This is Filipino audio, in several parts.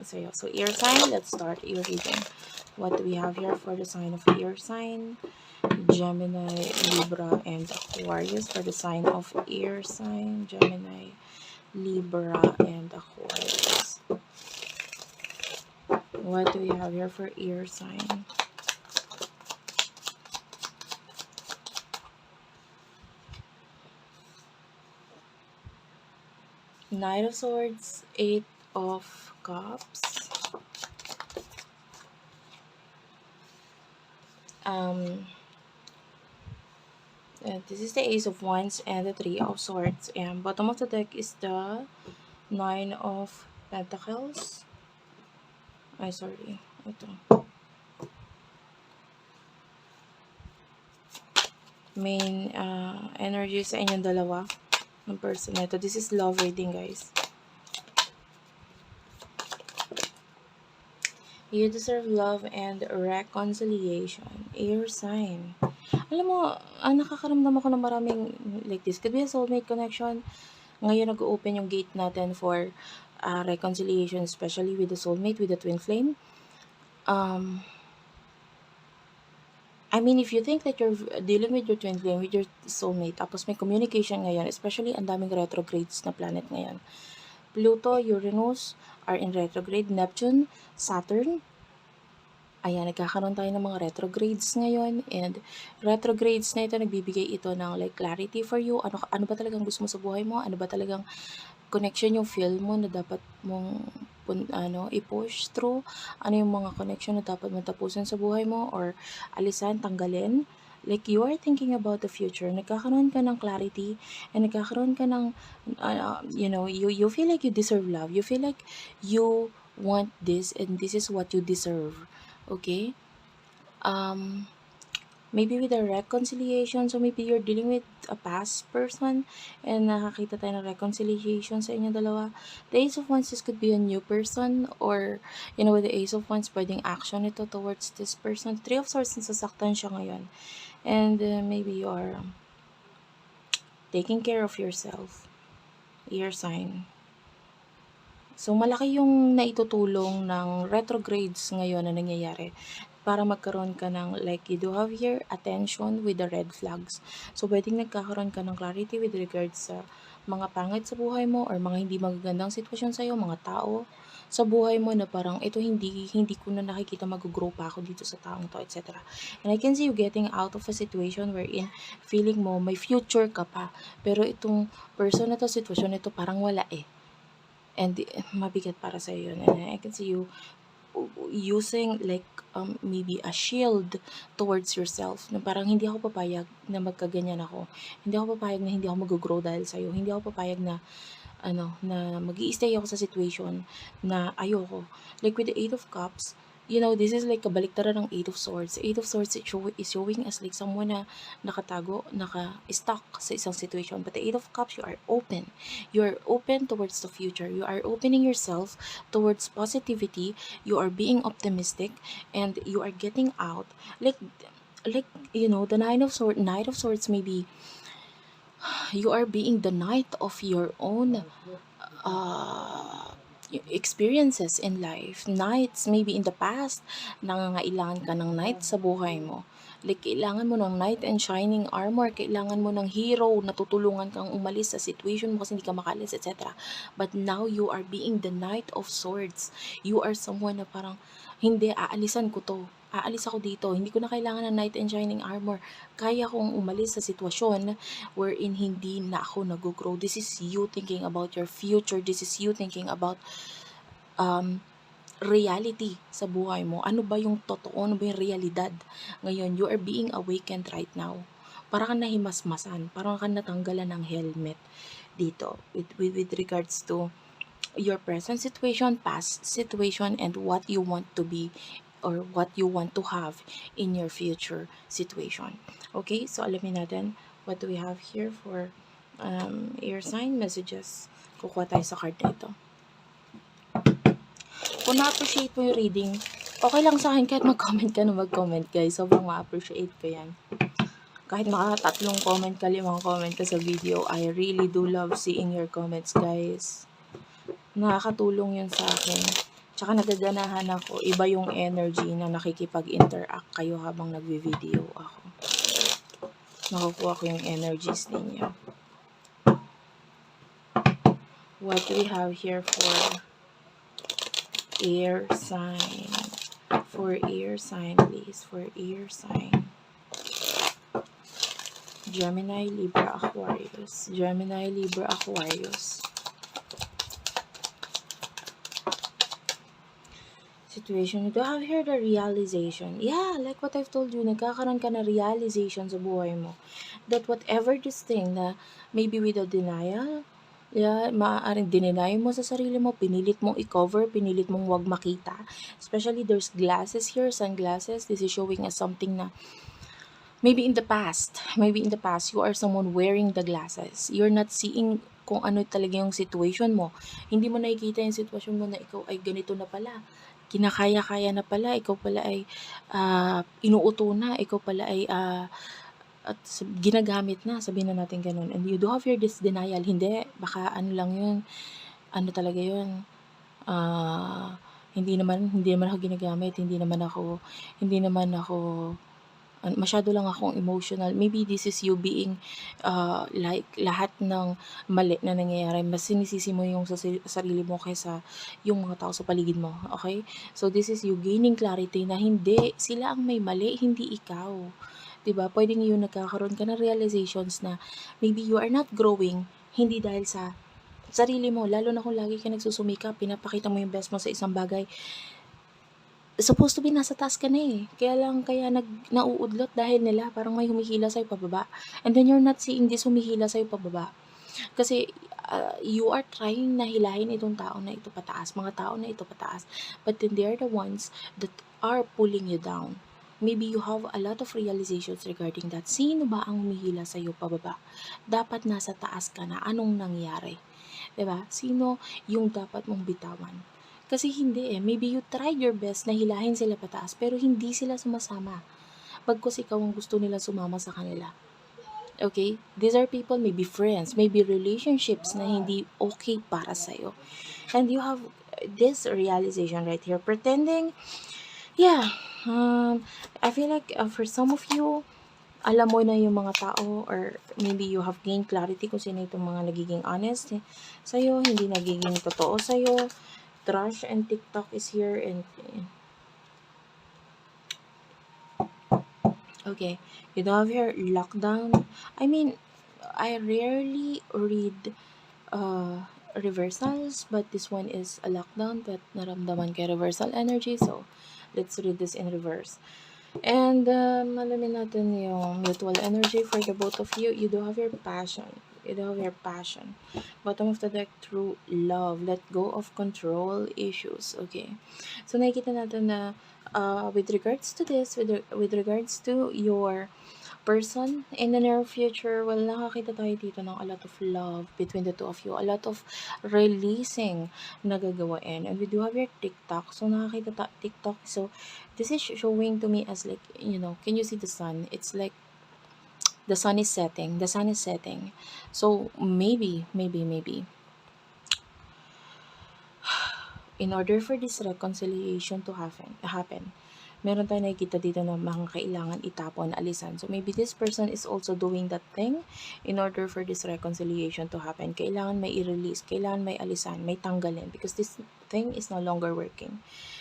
sa'yo. So, air sign, let's start your reading. What do we have here for the sign of air sign? Gemini, Libra, and Aquarius for the sign of air sign. Gemini, Libra, and Aquarius. What do we have here for air sign? Knight of Swords, Eight of Cups. This is the Ace of Wands and the Three of Swords. And bottom of the deck is the Nine of Pentacles. Ay, sorry. Ito. Main energy sa inyong dalawa ng person na ito. This is love reading, guys. You deserve love and reconciliation. Air sign. Alam mo, nakakaramdam ako ng maraming like this. Could be a soulmate connection. Ngayon nag-open yung gate natin for reconciliation, especially with the soulmate, with the twin flame. I mean, if you think that you're dealing with your twin flame, with your soulmate, tapos may communication ngayon, especially ang daming retrogrades na planet ngayon. Pluto, Uranus are in retrograde. Neptune, Saturn. Ayan, nagkakaroon tayo ng mga retrogrades ngayon. And retrogrades na ito, nagbibigay ito ng like clarity for you. Ano ba talagang gusto mo sa buhay mo? Ano ba talagang connection yung feel mo na dapat mong i-push through? Ano yung mga connection na dapat mong tapusin sa buhay mo or alisan, tanggalin? Like, you are thinking about the future. Nagkakaroon ka ng clarity and nagkakaroon ka ng, you feel like you deserve love. You feel like you want this and this is what you deserve. Okay? Maybe with a reconciliation, so maybe you're dealing with a past person and nakakita tayo ng reconciliation sa inyong dalawa. The Ace of Wands, this could be a new person or, with the Ace of Wands, pwedeng action ito towards this person. Three of Swords, nasasaktan siya ngayon. And maybe you're taking care of yourself. Air sign. So, malaki yung naitutulong ng retrogrades ngayon na nangyayari para magkaroon ka ng, like you do have here, attention with the red flags. So, pwedeng nagkakaroon ka ng clarity with regards sa mga pangit sa buhay mo or mga hindi magagandang sitwasyon sa'yo, mga tao sa buhay mo na parang ito hindi ko na nakikita mag-grow pa ako dito sa taong to, etc. And I can see you getting out of a situation wherein feeling mo may future ka pa. Pero itong person na to, sitwasyon nito parang wala eh. And mabigat para sa iyo. And I can see you using like maybe a shield towards yourself na parang hindi ako papayag na magkaganyan ako. Hindi ako papayag na hindi ako mag-grow dahil sa iyo. Hindi ako papayag na na mag-i-stay ako sa situation na ayoko. Like with the Eight of Cups, this is like kabaliktaran ng Eight of Swords. Eight of Swords is showing us like someone na nakatago, naka-stuck sa isang situation. But the Eight of Cups, you are open. You are open towards the future. You are opening yourself towards positivity. You are being optimistic and you are getting out. Like the Knight of Swords maybe you are being the knight of your own experiences in life. Knights, maybe in the past, nangangailangan ka ng knight sa buhay mo. Like, kailangan mo ng knight and shining armor. Kailangan mo ng hero na tutulungan kang umalis sa situation mo kasi hindi ka makalis, etc. But now, you are being the Knight of Swords. You are someone na parang, hindi, aalisan ko to. Aalis ako dito. Hindi ko na kailangan ng knight and shining armor. Kaya kong umalis sa sitwasyon wherein hindi na ako nag-grow. This is you thinking about your future. This is you thinking about reality sa buhay mo. Ano ba yung totoo? Ano ba yung realidad? Ngayon, you are being awakened right now. Para kang nahimasmasan. Parang kang natanggalan ng helmet dito with regards to your present situation, past situation, and what you want to be or what you want to have in your future situation. Okay, so alamin natin what do we have here for air sign messages. Kukuha tayo sa card na ito. Kung na-appreciate mo yung reading, okay lang sa akin kahit mag-comment ka na mag-comment, guys. Sobrang ma-appreciate ko yan. Kahit mga 3 comment ka, 5 comment ka sa video, I really do love seeing your comments, guys. Nakakatulong yun sa akin. Tsaka nagaganahan ako, iba yung energy na nakikipag-interact kayo habang nagvi-video ako. Nakukuha ko yung energies ninyo. What do we have here for air sign? For air sign, please. For air sign. Gemini, Libra, Aquarius. Gemini, Libra, Aquarius. Situation. You do have here the realization. Yeah, like what I've told you, nagkakaroon ka na realization sa buhay mo. That whatever this thing na maybe with a denial, yeah, maaaring dineny mo sa sarili mo, pinilit mong i-cover, pinilit mong wag makita. Especially there's glasses here, sunglasses. This is showing us something na maybe in the past, you are someone wearing the glasses. You're not seeing kung ano talaga yung situation mo. Hindi mo nakikita yung sitwasyon mo na ikaw ay ganito na pala. Kinakaya-kaya na pala, ikaw pala ay inuuto na, ikaw pala ay ginagamit na, sabihin na natin ganun. And you do have your denial, hindi, baka ano lang yun, ano talaga yun, hindi naman ako ginagamit, hindi naman ako masyado lang akong emotional. Maybe this is you being like lahat ng mali na nangyayari, mas sinisisi mo yung sa sarili mo kaysa yung mga tao sa paligid mo. Okay? So this is you gaining clarity na hindi sila ang may mali, hindi ikaw. Diba? Pwedeng yung nagkakaroon ka ng realizations na maybe you are not growing, hindi dahil sa sarili mo, lalo na kung lagi ka nagsusumikap, pinapakita mo yung best mo sa isang bagay. Supposed to be nasa taas ka na eh. Kaya nauudlot dahil nila parang may humihila sa'yo pababa. And then you're not seeing this humihila sa'yo pababa. Kasi you are trying na hilahin itong tao na ito pataas, mga tao na ito pataas. But then they are the ones that are pulling you down. Maybe you have a lot of realizations regarding that. Sino ba ang humihila sa'yo pababa? Dapat nasa taas ka na. Anong nangyari? Diba? Sino yung dapat mong bitawan? Kasi hindi eh. Maybe you tried your best na hilahin sila pataas, pero hindi sila sumasama. Pagkos ikaw ang gusto nila sumama sa kanila. Okay? These are people, maybe friends, maybe relationships na hindi okay para sa'yo. And you have this realization right here. Pretending, yeah, I feel like for some of you, alam mo na yung mga tao, or maybe you have gained clarity kung sino itong mga nagiging honest sa'yo, hindi nagiging totoo sa'yo. Trash and TikTok is here, and okay, you don't have here lockdown. I mean, I rarely read reversals, but this one is a lockdown, but naramdaman kay reversal energy, so let's read this in reverse. And alamin natin yung mutual energy for the both of you. You do have your passion. Bottom of the deck, true love. Let go of control issues. Okay. So nakikita natin na with regards to this, with regards to your person in the near future, well, nakakita tayo dito ng a lot of love between the two of you. A lot of releasing na gagawain. And we do have your TikTok. So nakakita TikTok. So this is showing to me as like, can you see the sun? It's like the sun is setting. So maybe in order for this reconciliation to happen, meron tayong nakikita dito na mga kailangan itapon, alisan. So maybe this person is also doing that thing in order for this reconciliation to happen. Kailangan may i-release, kailangan may alisan, may tanggalin, because this thing is no longer working.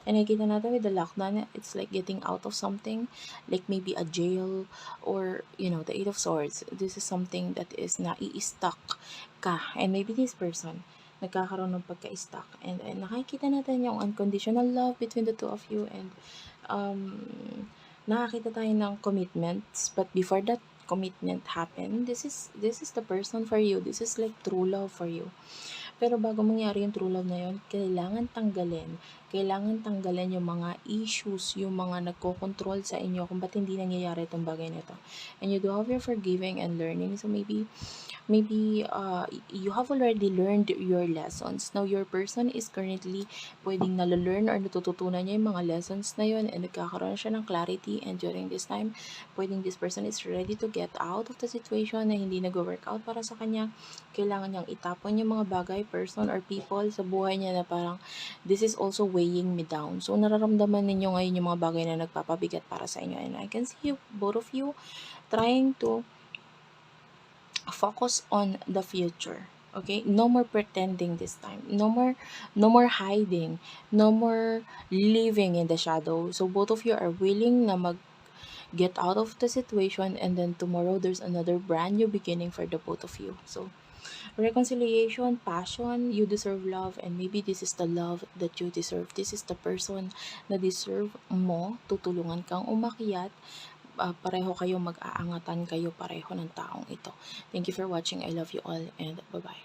And nakikita natin with the lockdown, it's like getting out of something, like maybe a jail, or the Eight of Swords. This is something that is nai-stuck ka, and maybe this person nagkakaroon ng pagka-stuck, and nakikita natin yung unconditional love between the two of you, and nakakita tayo ng commitments. But before that commitment happen, this is the person for you. This is like true love for you. Pero bago mangyari yung true love na yun, kailangan tanggalin yung mga issues, yung mga nagko-control sa inyo kung ba't hindi nangyayari itong bagay na ito. And you do have your forgiving and learning. So maybe you have already learned your lessons. Now your person is currently pwedeng nalalearn or natututunan niya yung mga lessons na yun, and nagkakaroon siya ng clarity, and during this time, pwedeng this person is ready to get out of the situation na hindi nag-work out para sa kanya. Kailangan niyang itapon yung mga bagay person or people sa buhay niya na parang this is also weighing me down. So, nararamdaman ninyo ngayon yung mga bagay na nagpapabigat para sa inyo. And I can see you, both of you, trying to focus on the future. Okay, no more pretending this time, no more hiding, no more living in the shadow. So both of you are willing na mag get out of the situation, and then tomorrow there's another brand new beginning for the both of you. So reconciliation, passion, you deserve love, and maybe this is the love that you deserve. This is the person na deserve mo. Tutulungan kang umakyat, pareho kayo, mag-aangatan kayo pareho ng taong ito. Thank you for watching. I love you all, and bye-bye.